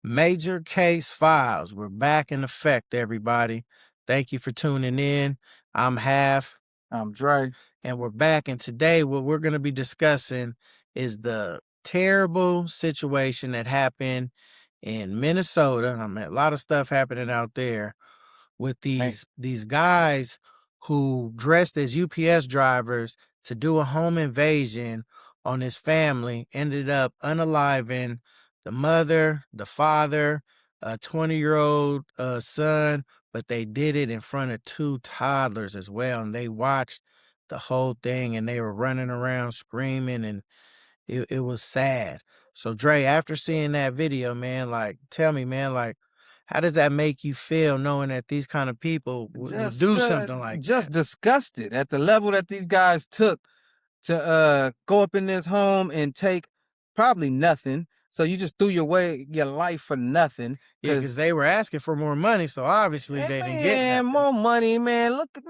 Major Case Files. We're back in effect, everybody. Thank you for tuning in. I'm Half, I'm Dre. and we're back. And today, what we're going to be discussing is the terrible situation that happened in Minnesota. I mean, a lot of stuff happening out there with Man, these guys who dressed as UPS drivers to do a home invasion on his family, ended up unaliving the mother, the father, a 20-year-old son, but they did it in front of two toddlers as well. And they watched the whole thing and they were running around screaming, and it was sad. So Dre, after seeing that video, man, like, tell me, man, like, how does that make you feel knowing that these kind of people would just do just something like just that? disgusted at the level that these guys took to go up in this home and take probably nothing. So you just threw your life for nothing. Yeah, because Cause they were asking for more money, so obviously they didn't get man, nothing. more money, man. Look at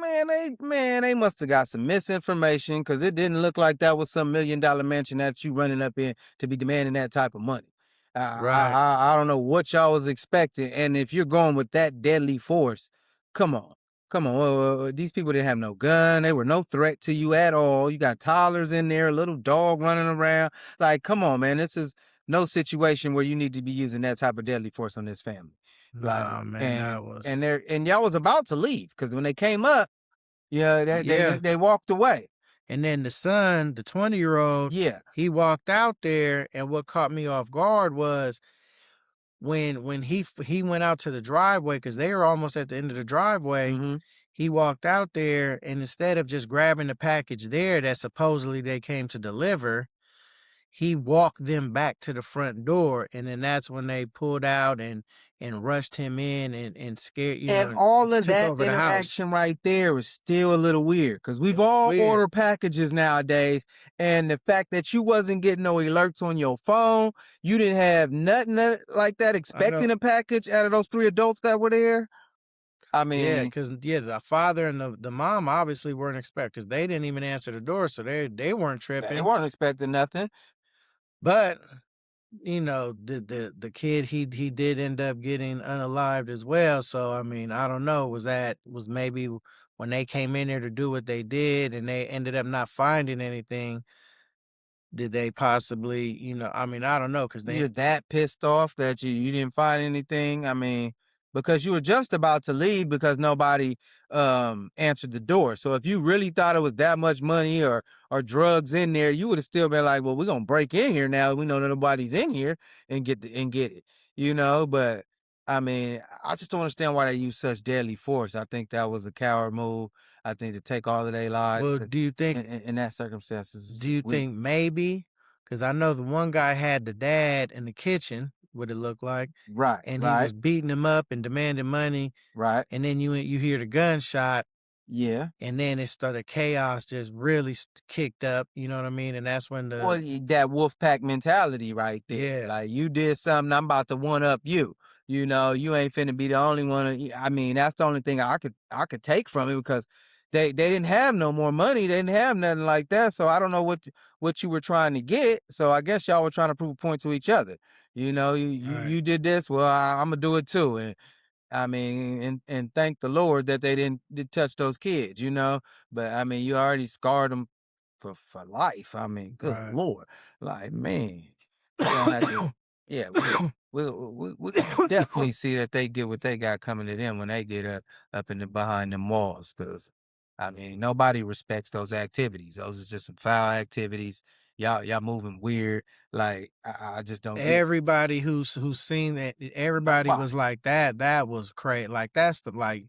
they must have got some misinformation because it didn't look like that was some $1 million mansion that you running up in to be demanding that type of money. Right. I don't know what y'all was expecting, and if you're going with that deadly force, come on, come on. These people didn't have no gun. They were no threat to you at all. You got toddlers in there, a little dog running around. Like, come on, man. This is no situation where you need to be using that type of deadly force on this family. Like, Nah, man, and that was, and they're and y'all was about to leave because when they came up, yeah, yeah. they walked away. And then the son, the 20-year-old, Yeah. he walked out there, and what caught me off guard was when he went out to the driveway, because they were almost at the end of the driveway. Mm-hmm. He walked out there, and instead of just grabbing the package there that supposedly they came to deliver, he walked them back to the front door, and then that's when they pulled out and rushed him in and scared, And and all of took that over the house. interaction right there is still a little weird because It we've was all weird. ordered packages nowadays. And the fact that you wasn't getting no alerts on your phone, you didn't have nothing like that I know. expecting a package out of those three adults that were there. I Yeah, mean, because the father and the mom obviously weren't expect, because they didn't even answer the door, so they weren't they tripping. weren't expecting nothing. But the kid, he did end up getting unalived as well. So I mean, I don't know. Was maybe when they came in there to do what they did and they ended up not finding anything, did they possibly, I mean, I don't know, because they You're that pissed off that you didn't find anything. I mean, because you were just about to leave because nobody answered the door. So if you really thought it was that much money or drugs in there, you would have still been like, well, we're gonna break in here now. We know that nobody's in here and get it. But I mean, I just don't understand why they use such deadly force. I think that was a coward move. I think to take all of their lives well, 'cause in that circumstances was do just you weak. think maybe, because I know the one guy had the dad in the kitchen, what it looked like, Right, and he right, was beating him up and demanding money, right. and then you hear the gunshot, Yeah. and then it started, chaos just really kicked up, you know what I mean? And that's when Well, that wolf pack mentality right there. yeah, Like you did something, I'm about to one up you. You ain't finna be the only one. I mean, that's the only thing I could take from it because they didn't have no more money. They didn't have nothing like that. So I don't know what you were trying to get. So I guess y'all were trying to prove a point to each other. right, You did this. Well, I'm gonna do it too. And I mean, and thank the Lord that they did touch those kids. But I mean, you already scarred them for life. I mean, good right. Lord. Like, man, we're gonna have to yeah, we're gonna definitely see that they get what they got coming to them when they get up in the behind them walls. Cause I mean, nobody respects those activities. Those are just some foul activities. Y'all moving weird. Like, I just don't get it. Everybody who's seen that, everybody was Nobody. like, that was crazy. Like, that's the like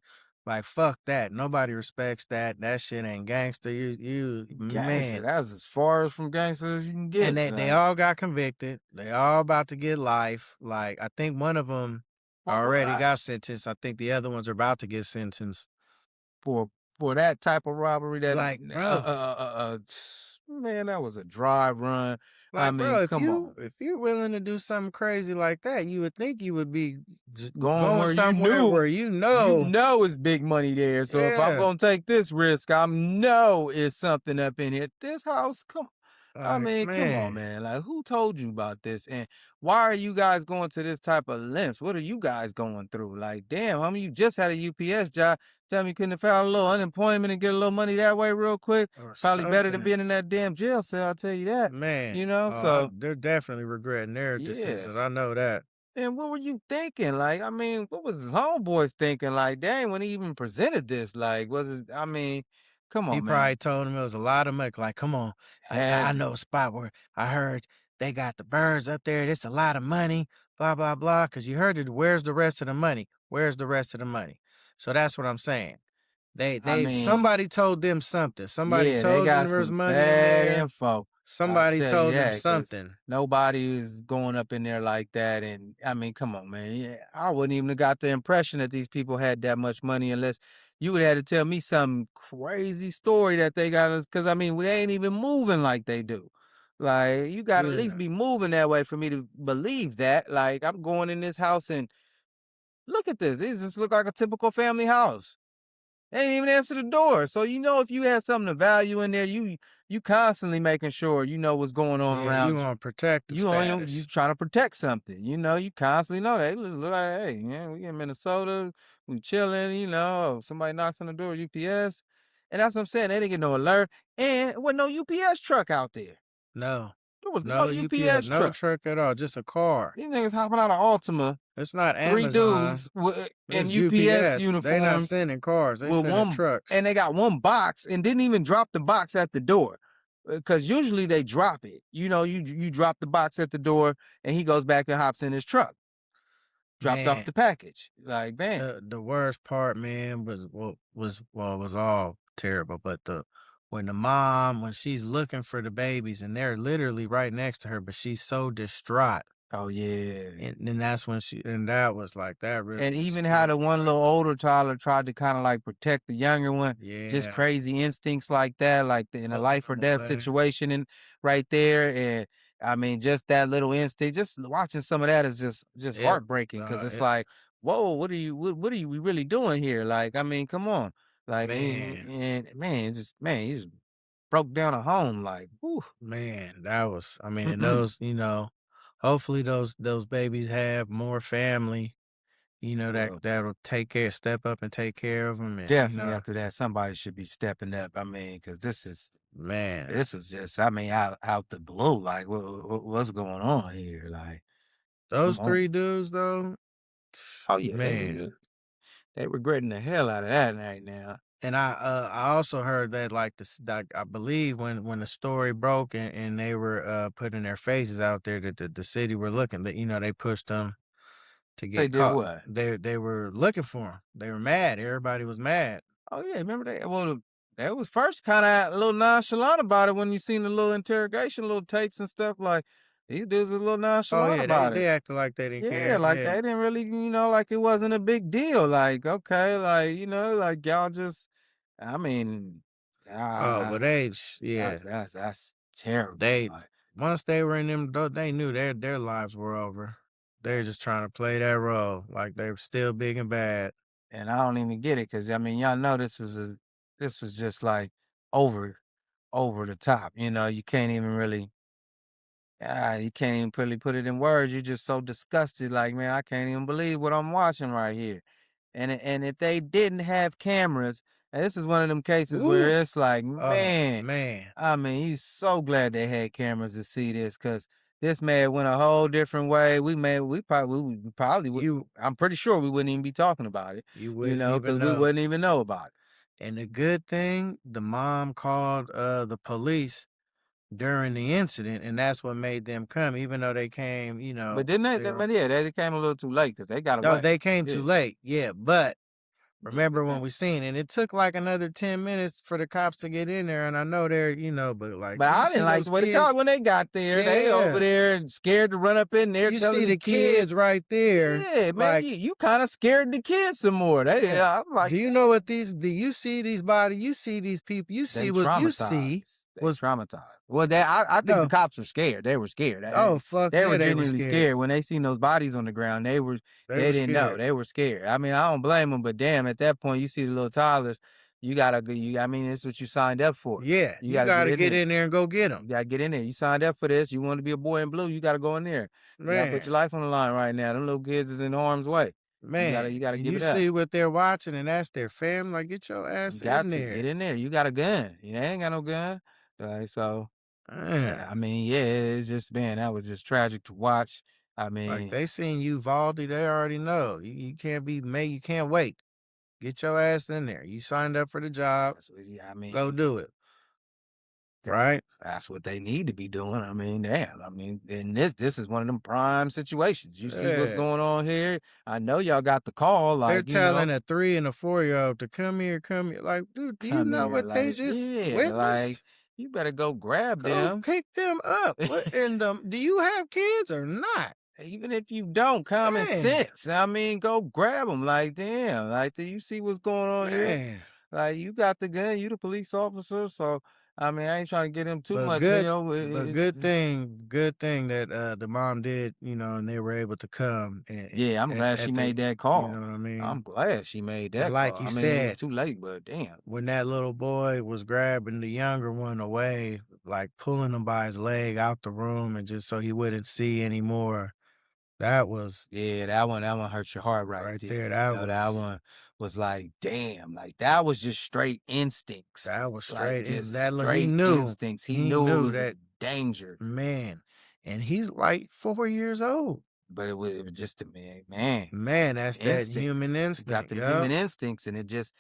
fuck that. Nobody respects that. That shit ain't gangster. You Gangster. man. That's as far as from gangster as you can And get. they Like, all got convicted. They all about to get life. Like, I think one of them for already what? got sentenced. I think the other ones are about to get sentenced. For for that type of robbery that Like, bro, man, that was a dry run. I like, mean, bro, come on. if you're willing to do something crazy like that, you would think you would be Going going where you somewhere knew where it's big money there. So if I'm yeah. gonna take this risk, I know it's something up in here. This house, come I Like, mean, come on, man, man. Like, who told you about this? And why are you guys going to this type of lengths? What are you guys going through? Like, damn, homie, you just had a UPS job. Tell me you couldn't have found a little unemployment and get a little money that way real quick. or Probably better than something. being in that damn jail cell, I'll tell you that. You Man, know, so they're definitely regretting their yeah. decisions. I know that. And what were you thinking? Like, I mean, what was his homeboys thinking? Like, dang, when he even presented this, like, was it, I mean, come He on, man. probably told him it was a lot of money. Like, come on, I Had know a spot where I heard they got the birds up there. It's a lot of money. Blah blah blah. Because you heard it. Where's the rest of the money? Where's the rest of the money? So that's what I'm saying. I mean, Somebody told them something. Somebody yeah, they told them got there was some money in bad there. info. I'll Somebody tell you told them that, cause something. nobody is going up in there like that. And I mean, come on, man. Yeah, I wouldn't even have got the impression that these people had that much money unless you would have had to tell me some crazy story that they got. Cause I mean, we ain't even moving like they do. Like, you got to at least Yeah, be moving that way for me to believe that. Like, I'm going in this house and look at this. This just look like a typical family house. They ain't even answer the door. So you know if you had something of value in there, you constantly making sure you know what's going on yeah. You around you. on protective You status? trying to protect something. You know, you constantly know that. Hey, listen, look like, hey, man, we in Minnesota, we chilling, you know, somebody knocks on the door, UPS. And that's what I'm saying. They didn't get no alert. And there was no UPS truck out there. No, There was no no UPS, UPS no truck. truck at all. Just a car. These niggas hopping out of Altima, It's not three Amazon. dudes with, in It's UPS UPS. They not uniforms sending cars. They with sending one, trucks. and they got one box and didn't even drop the box at the door. Because usually they drop it. You know, you drop the box at the door and he goes back and hops in his truck, dropped off Man, the package. Like, bam. the worst part, man, was all terrible. But the when the mom when she's looking for the babies and they're literally right next to her, but she's so distraught, Oh yeah. and then that's when she and that was like that really And just even how scared the me. one Like, little older toddler tried to kind of like protect the younger one, just yeah, crazy instincts like that, like in a holding life or them death away. situation and right there. And I mean, just that little instinct, just watching some of that is just It, heartbreaking because it's it, like, whoa, what are you we really doing here? Like, I mean, come on. Like, man, and man, just man, he just broke down a home. Like, whew. man, that was. I mean, and those, hopefully those babies have more family. Well, That'll step up and take care of them, and definitely after that, somebody should be stepping up. I mean, because man, this is just, I mean, out the blue. Like, what's going on here? Like, those come on. 3 dudes though, Oh yeah, man. they regretting the hell out of that right now. And I also heard that like like I believe when the story broke and they were putting their faces out there that the city were looking that they pushed them to They get did caught. what? They were looking for them. They were mad. Everybody was mad. Oh yeah, remember that? Well, they was first kind of a little nonchalant about it when you seen the little interrogation, little tapes and stuff. Like these dudes was a little Oh nonchalant yeah, they about it. they acted like they didn't Yeah, care. like they Yeah. didn't really, like it wasn't a big deal. Like okay, like like y'all just. I mean, Oh, but ah, yeah. that's terrible. They Like, once they were in them, they knew their lives were over. They were just trying to play that role, like they were still big and bad. and I don't even get it because I mean, y'all know this was just like over over the top. You can't even really. You can't even really put it in words. You're just so disgusted. Like, man, I can't even believe what I'm watching right here. And if they didn't have cameras, and this is one of them cases where Ooh, it's like, oh man, man, I mean, you so glad they had cameras to see this because this man went a whole different way. We probably would. you I'm pretty sure we wouldn't even be talking about it, you wouldn't because even we know. wouldn't even know about it. And the good thing, the mom called the police during the incident, and that's what made them come, even though they came. But didn't they? They were But yeah, they came a little too late because they got no, away. they came too Yeah, late. Yeah, but yeah, remember when we seen it? It took like another 10 minutes for the cops to get in there, and I know they're but like But you I see didn't like those the way the cops kids. when they got there. They over Yeah. there and scared to run up in there You see telling the the kids kids. right there, Yeah, man, like, you kind of scared the kids some more. yeah. I'm like, Do you know what these do you see these bodies? You see these people, you see they what you see traumatized. They was traumatized. Well, I think the no. cops were scared. They were scared. Oh fuck They yeah, were they were genuinely scared. scared when they seen those bodies on the ground. They They were didn't know. scared. They were scared. I mean, I don't blame them, but damn, at that point, you see the little toddlers. you gotta go. I mean, it's what you signed up for. Yeah, You you gotta get gotta in get there. in there and go get them. You gotta get in there. You signed up for this. You want to be a boy in blue. You gotta go in there. You gotta put Man, your life on the line right now. Them little kids is in harm's way. man, You gotta and give you it up. see what they're watching, and that's their family. Like, get your You ass in got to get there. in there. You got a gun. You ain't got no gun. So Man, I mean, yeah, it's just man, that was just tragic to watch. I like mean, they seen you Valdi, they already know. You can't be made. You can't wait. Get your ass in there. You signed up for the job. that's what I mean. Go do it. Right? That's what they need to be doing. I mean, damn. I mean, and this is one of them prime situations. You see what's Yeah. going on here. I know y'all got the call, They're like telling a 3 and a 4-year-old to come here, come here. Like, dude, do you come know here, what they like just yeah, like witnessed? you better go grab Go them. pick them up. What in the do you have kids or not? Even if you don't, common Man, sense. I mean, go grab them. Like, damn. Like, do you see what's going on here? man. Like, you got the gun. You the police officer. So, I mean, I ain't trying to get him too But much good hell. but good thing that the mom did, and they were able to come Yeah, I'm glad she at the made that you know call. what I mean? I'm glad she made Cuz that like call. you I mean, it was said, too late, but damn. when that little boy was grabbing the younger one away, like pulling him by his leg out the room and just so he wouldn't see anymore, that was Yeah, that one hurts your heart right right there. there. You know, that one was like, damn, like that was just straight instincts. That was Like straight in just that look. He straight knew. instincts. He He knew it knew was that danger. man, and he's like 4 years old. But it was just a man, Man, that's that human instincts. You got instinct. them Yup. human instincts, and it just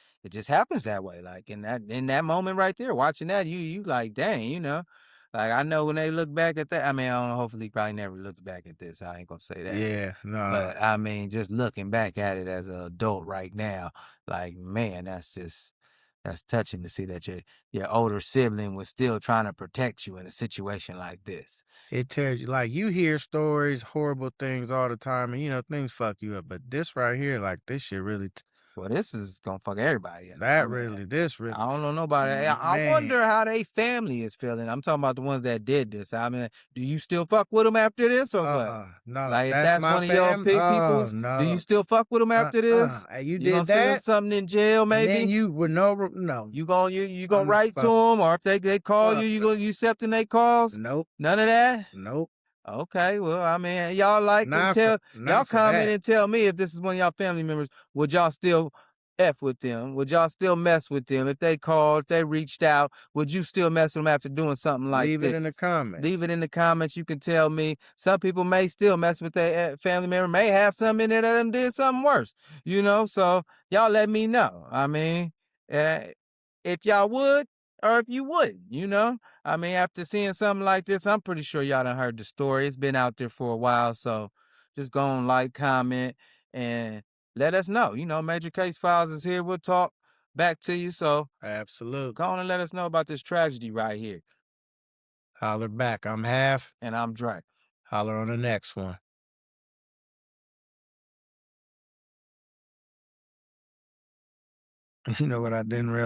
happens that way. Like in that moment right there, watching that, you like, dang, like I know when they look back at that. I mean, I don't know, hopefully, he probably never looks back at this. I ain't gonna say that, Yeah. Nah. but I mean, just looking back at it as an adult right now, like man, that's touching to see that your older sibling was still trying to protect you in a situation like this. It tears you like you hear stories, horrible things all the time, and things fuck you up. But this right here, like this shit really, Well, this is gonna fuck everybody up. I that mean, really, this I really, don't know nobody. I man. wonder how they family is feeling. I'm talking about the ones that did this. I mean, do you still fuck with them after this or what? No, Like, if that's that's my one of your fam. pig Oh peoples, do you no. still fuck with them after this? Hey, you You gonna did send them that, something in jail, and then maybe? you with no. You gonna I'm not write to fuck them, or if they call you, fuck. you accepting they calls? Nope. None of that. Nope. Okay, well, I mean, y'all like and tell y'all Not for comment that. and tell me if this is one of y'all family members. Would y'all still f with them? Would y'all still mess with them if they called, if they reached out? Would you still mess with them after doing something like Leave it in the this? Leave comments. it in the comments. You can tell me. Some people may still mess with their family member. May have some in there that done did something worse. So y'all let me know. I mean, uh, if y'all would or if you wouldn't. I mean, after seeing something like this, I'm pretty sure y'all done heard the story. It's been out there for a while, so just go on, like, comment, and let us know. Major Case Files is here. We'll talk back to you. So go Absolutely. on and let us know about this tragedy right here. Holler back. I'm half. And I'm Dre. Holler on the next one. You know what I didn't realize?